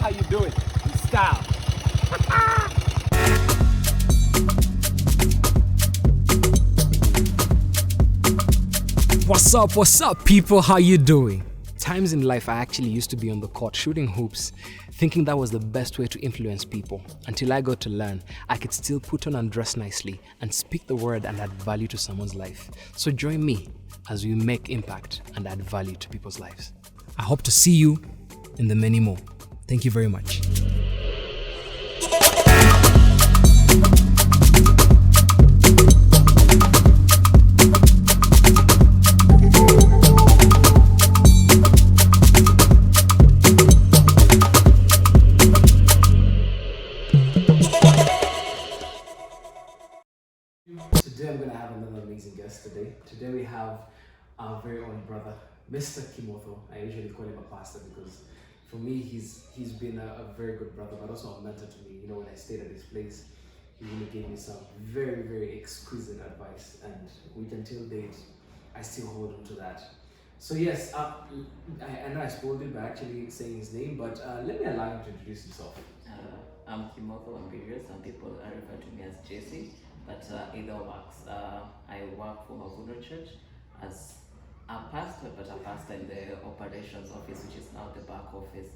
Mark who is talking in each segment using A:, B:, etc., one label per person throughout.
A: how you do it. In style. What's up, people? How you doing? Times in life I actually used to be on the court shooting hoops, thinking that was the best way to influence people, until I got to learn I could still put on and dress nicely and speak the word and add value to someone's life. So join me as we make impact and add value to people's lives. I hope to see you in the many more. Thank you very much. Today I'm going to have another amazing guest today. Today we have our very own brother, Mr. Kimotho. I usually call him a pastor because for me he's been a very good brother, but also a mentor to me. You know, when I stayed at his place, he really gave me some very, very exquisite advice, and which until date I still hold on to that. So yes, I know I spoiled it by actually saying his name, but let me allow him to introduce himself.
B: I'm Kimotho, Wambirio. Some people refer to me as JC, but either works. I work for Mavuno Church as a pastor, but a pastor in the operations office, which is now the back office.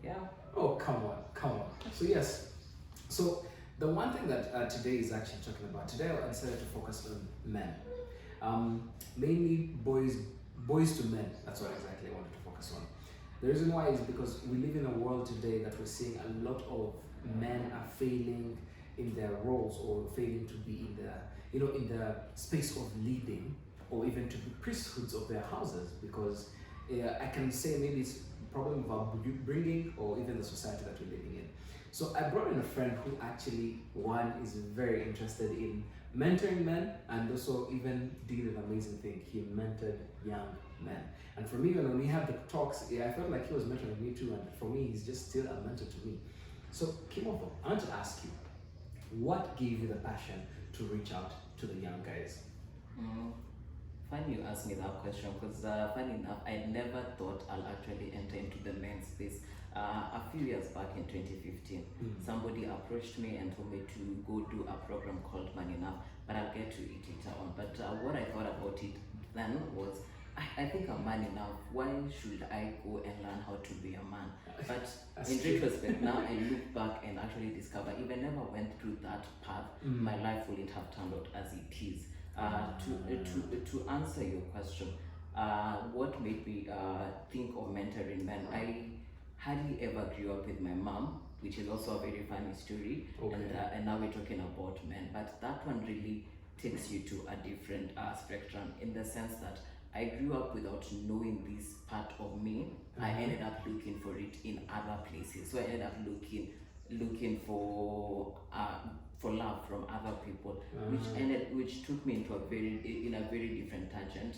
B: Yeah.
A: Oh, come on. So yes, so the one thing that today is actually talking about, today I decided to focus on men. Mainly boys to men. That's what exactly I wanted to focus on. The reason why is because we live in a world today that we're seeing a lot of men are failing in their roles or failing to be in the space of leading or even to be priesthoods of their houses, because I can say maybe it's a problem of our bringing or even the society that we're living in. So I brought in a friend who actually, one, is very interested in mentoring men, and also even did an amazing thing. He mentored young men. And for me, when we had the talks, I felt like he was mentoring me too, and for me, he's just still a mentor to me. So Kimotho, I want to ask you, what gave you the passion to reach out to the young guys?
B: Funny you asked me that question, because funny enough, I never thought I'll actually enter into the men's space. A few years back in 2015, somebody approached me and told me to go do a program called Man Enough, but I'll get to it later on. But what I thought about it then was, I think I'm man enough. Why should I go and learn how to be a man? But in retrospect, now I look back and actually discover if I never went through that path, my life wouldn't have turned out as it is. To answer your question, what made me think of mentoring men? I hardly ever grew up with my mom, which is also a very funny story. Okay. And now we're talking about men, but that one really takes you to a different spectrum, in the sense that I grew up without knowing this part of me. I ended up looking for it in other places. So I ended up looking for love from other people, which took me into a very different tangent.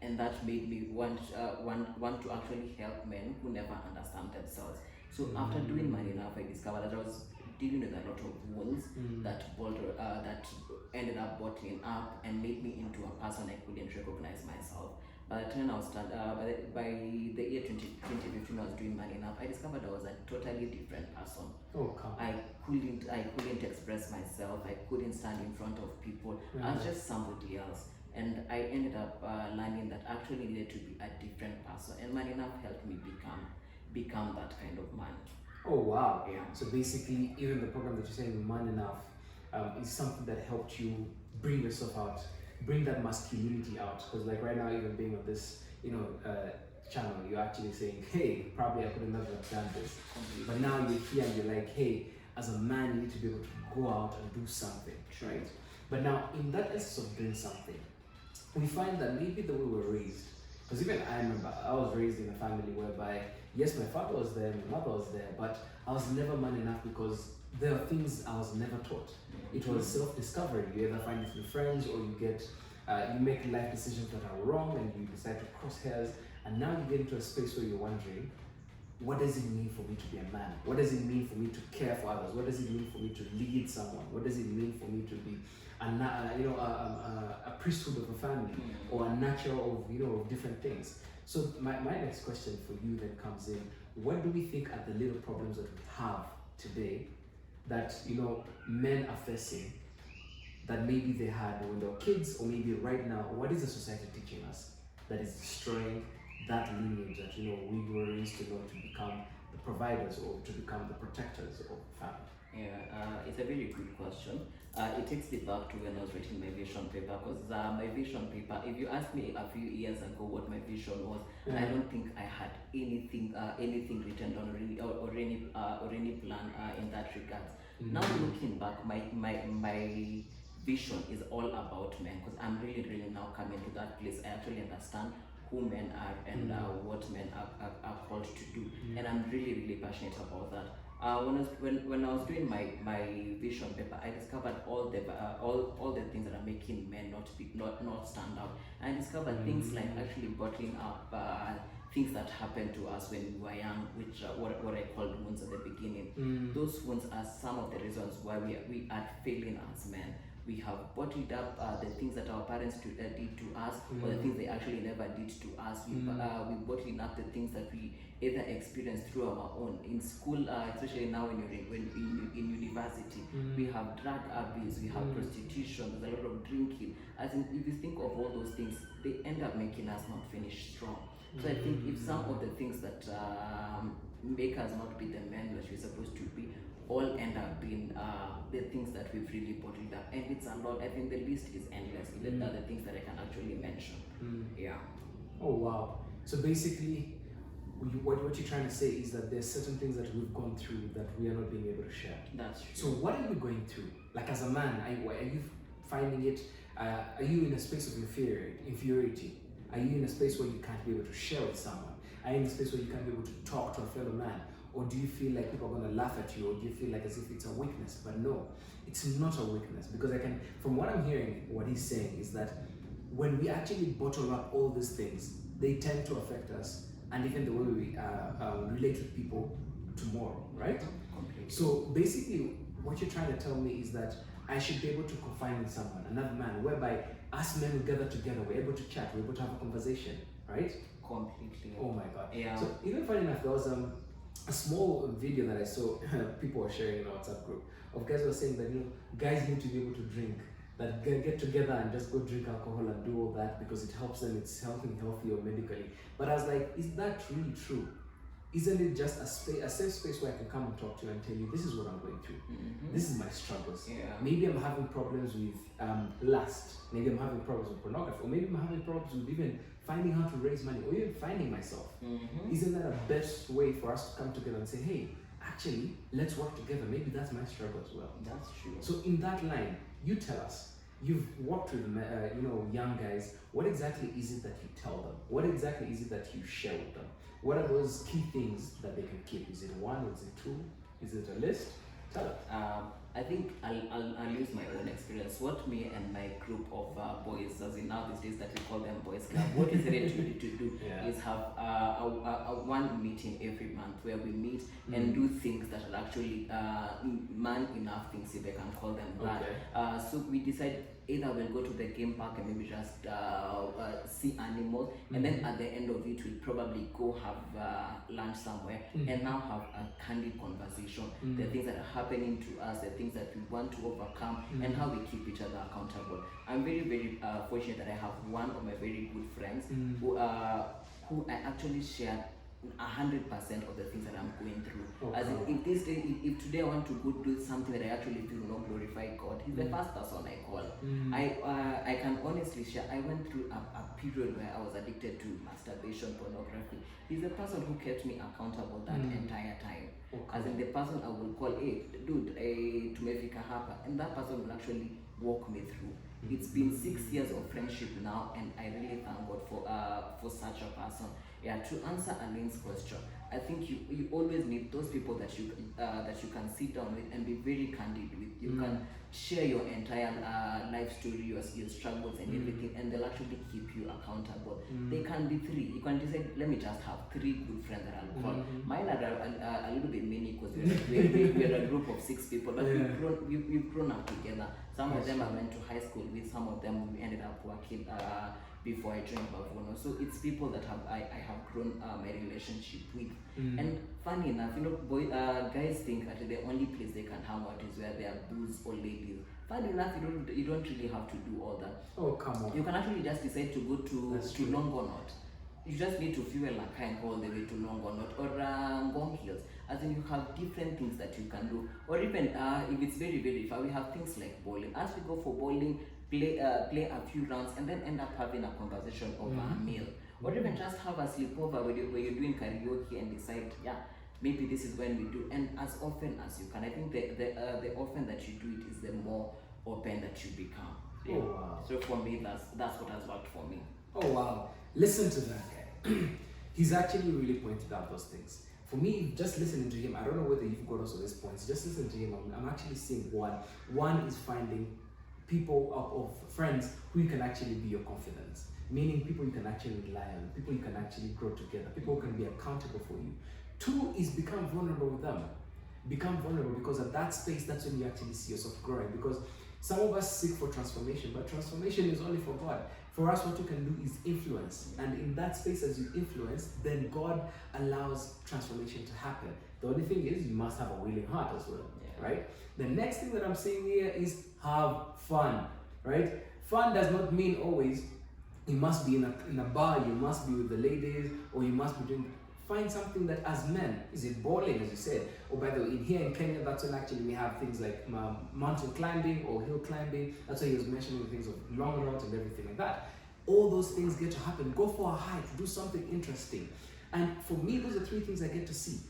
B: And that made me want to actually help men who never understand themselves. So after doing Man Enough, I discovered that I was dealing with a lot of wounds that ended up bottling up and made me into a person I couldn't recognize myself. By the time by the year 2015, I was doing Man Enough, I discovered I was a totally different person.
A: Oh, come.
B: I couldn't express myself. I couldn't stand in front of people. I was just somebody else. And I ended up learning that I actually needed to be a different person. And Man Enough helped me become that kind of man.
A: Oh, wow.
B: Yeah.
A: So basically, even the program that you're saying, Man Enough, is something that helped you bring yourself out, bring that masculinity out. Because like right now, even being on this, channel, you're actually saying, hey, probably I could have never done this. But now you're here and you're like, hey, as a man, you need to be able to go out and do something, right? But now, in that essence of doing something, we find that maybe the way we were raised, because even I remember I was raised in a family whereby, yes, my father was there, my mother was there, but I was never man enough because there are things I was never taught. It was self-discovery. You either find it through friends, or you make life decisions that are wrong and you decide to cross hairs, and now you get into a space where you're wondering, what does it mean for me to be a man? What does it mean for me to care for others? What does it mean for me to lead someone? What does it mean for me to be a priesthood of a family, or a nurturer of different things? So my next question for you then comes in, what do we think are the little problems that we have today that, you know, men are facing that maybe they had when they were kids, or maybe right now? What is the society teaching us that is destroying that lineage that, you know, we were raised to know to become the providers or to become the protectors of family?
B: Yeah, it's a very good question. It takes me back to when I was writing my vision paper, because my vision paper, if you asked me a few years ago what my vision was, I don't think I had anything written down or any plan in that regard. Now looking back, my vision is all about men, because I'm really now coming to that place. I actually understand who men are and what men are called to do, and I'm really passionate about that. When I was doing my vision paper, I discovered all the things that are making men not stand out. I discovered things like actually bottling up things that happened to us when we were young, which what I called wounds at the beginning. Those wounds are some of the reasons why we are failing as men. We have bottled up the things that our parents did to us, or the things they actually never did to us. We bottling up the things that we either experienced through our own in school, especially now when in university. We have drug abuse, we have prostitution, there's a lot of drinking. As in, if you think of all those things, they end up making us not finish strong. So I think if some of the things that make us not be the men that we're supposed to be, all end up being the things that we've really bottled up, and it's a lot. I think the list is endless. There are the things that I can actually mention. Yeah.
A: Oh wow! So basically, what you're trying to say is that there's certain things that we've gone through that we are not being able to share.
B: That's true.
A: So what are you going through? Like as a man, are you finding it? Are you in a space of inferiority? Are you in a space where you can't be able to share with someone? Are you in a space where you can't be able to talk to a fellow man? Or do you feel like people are going to laugh at you? Or do you feel like as if it's a weakness? But no, it's not a weakness. Because from what I'm hearing, what he's saying is that when we actually bottle up all these things, they tend to affect us, and even the way we relate with people tomorrow, right?
B: Completely.
A: So basically, what you're trying to tell me is that I should be able to confide in someone, another man, whereby us men will gather together, we're able to chat, we're able to have a conversation, right?
B: Completely.
A: Oh my God.
B: Yeah.
A: So even funny enough, there was a small video that I saw people were sharing in our WhatsApp group of guys who were saying that, you know, guys need to be able to drink, that get together and just go drink alcohol and do all that because it helps them, it's helping healthy or medically. But I was like, is that really true? Isn't it just a safe space where I can come and talk to you and tell you this is what I'm going through? This is my struggles.
B: Yeah.
A: Maybe I'm having problems with lust. Maybe I'm having problems with pornography, or maybe I'm having problems with even finding how to raise money, or even finding myself. Isn't that a best way for us to come together and say, hey, actually, let's work together. Maybe that's my struggle as well.
B: That's true.
A: So in that line, you tell us. You've worked with young guys. What exactly is it that you tell them? What exactly is it that you share with them? What are those key things that they can keep? Is it one? Is it two? Is it a list? Tell us.
B: I think I'll use my own experience. What me and my group of boys, as in now these days that we call them boys club, what is ready to do is have a one meeting every month where we meet and do things that are actually man enough things, if I can call them that. So we decide either we'll go to the game park and maybe just see animals, and then at the end of it we'll probably go have lunch somewhere and now have a candid conversation. The things that are happening to us, the things that we want to overcome, and how we keep each other accountable. I'm very fortunate that I have one of my very good friends who I actually share 100% of the things that I'm going through. As if today I want to go do something that I actually feel will not glorify God, he's the first person I call. I can honestly share, I went through a period where I was addicted to masturbation, pornography. He's the person who kept me accountable that entire time. As in the person I will call, hey dude, tumefika hapa, and that person will actually walk me through. It's been 6 years of friendship now, and I really thank God for such a person. Yeah, to answer Aline's question, I think you always need those people that you can sit down with and be very candid with. You can share your entire life story, your struggles and everything, and they'll actually keep you accountable. They can be three. You can decide, let me just have 3 good friends that I'll call. Mine are a little bit many because we're a group of 6 people, but we've grown up together. Some of them I went to high school with, some of them we ended up working before I joined Bavono. So it's people that I have grown my relationship with. And funny enough, guys think that the only place they can hang out is where there are booze or ladies. Funny enough, you don't really have to do all that.
A: Oh, come on.
B: You can actually just decide to go to Longonot. You just need to fuel a car and go all the way to Longonot or Ngong Hills. As in, you have different things that you can do. Or even if it's very, very far, we have things like bowling. As we go for bowling, play a few rounds and then end up having a conversation over a meal. Or even just have a sleepover where you're doing karaoke and decide, maybe this is when we do. And as often as you can. I think the often that you do it is the more open that you become.
A: Oh, wow.
B: So for me, that's what has worked for me.
A: Oh, wow. Listen to that guy. He's actually really pointed out those things. For me, just listening to him, I don't know whether you've got also these points. Just listen to him. I'm actually seeing one. One is finding people of friends who you can actually be your confidence. Meaning people you can actually rely on, people you can actually grow together, people who can be accountable for you. Two is become vulnerable with them. Become vulnerable, because at that space, that's when you actually see yourself growing. Because some of us seek for transformation, but transformation is only for God. For us, what you can do is influence. And in that space, as you influence, then God allows transformation to happen. The only thing is, you must have a willing heart as well, right? The next thing that I'm saying here is have fun, right? Fun does not mean always you must be in a bar, you must be with the ladies, or you must be doing. Find something that as men, is it bowling, as you said? Or by the way, here in Kenya, that's when actually we have things like mountain climbing or hill climbing. That's why he was mentioning things of long routes and everything like that. All those things get to happen. Go for a hike, do something interesting. And for me, those are three things I get to see.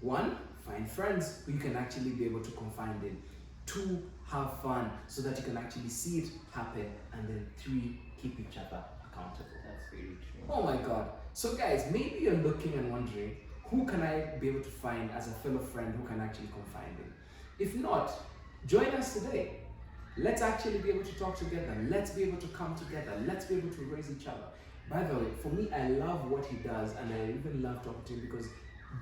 A: One, find friends who you can actually be able to confide in. Two, have fun so that you can actually see it happen. And then three, keep each other accountable.
B: That's very true.
A: Oh my God. So guys, maybe you're looking and wondering, who can I be able to find as a fellow friend who can actually confide in? If not, join us today. Let's actually be able to talk together. Let's be able to come together. Let's be able to raise each other. By the way, for me, I love what he does, and I even love talking to him because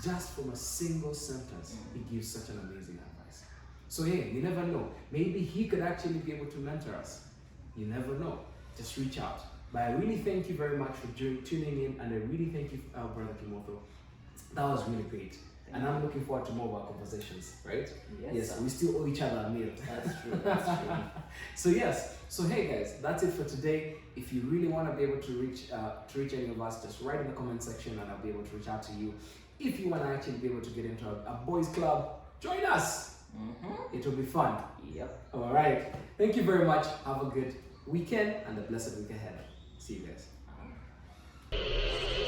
A: just from a single sentence, he gives such an amazing advice. So hey, you never know. Maybe he could actually be able to mentor us. You never know. Just reach out. But I really thank you very much for tuning in, and I really thank you, Brother Kimotho. That was really great. And I'm looking forward to more of our conversations, right? Yes, we still owe each other a meal.
B: That's true, that's true.
A: So hey guys, that's it for today. If you really want to be able to reach any of us, just write in the comment section and I'll be able to reach out to you. If you want to actually be able to get into a boys club, join us. It will be fun.
B: Yep.
A: All right. Thank you very much. Have a good weekend and a blessed week ahead. See you guys.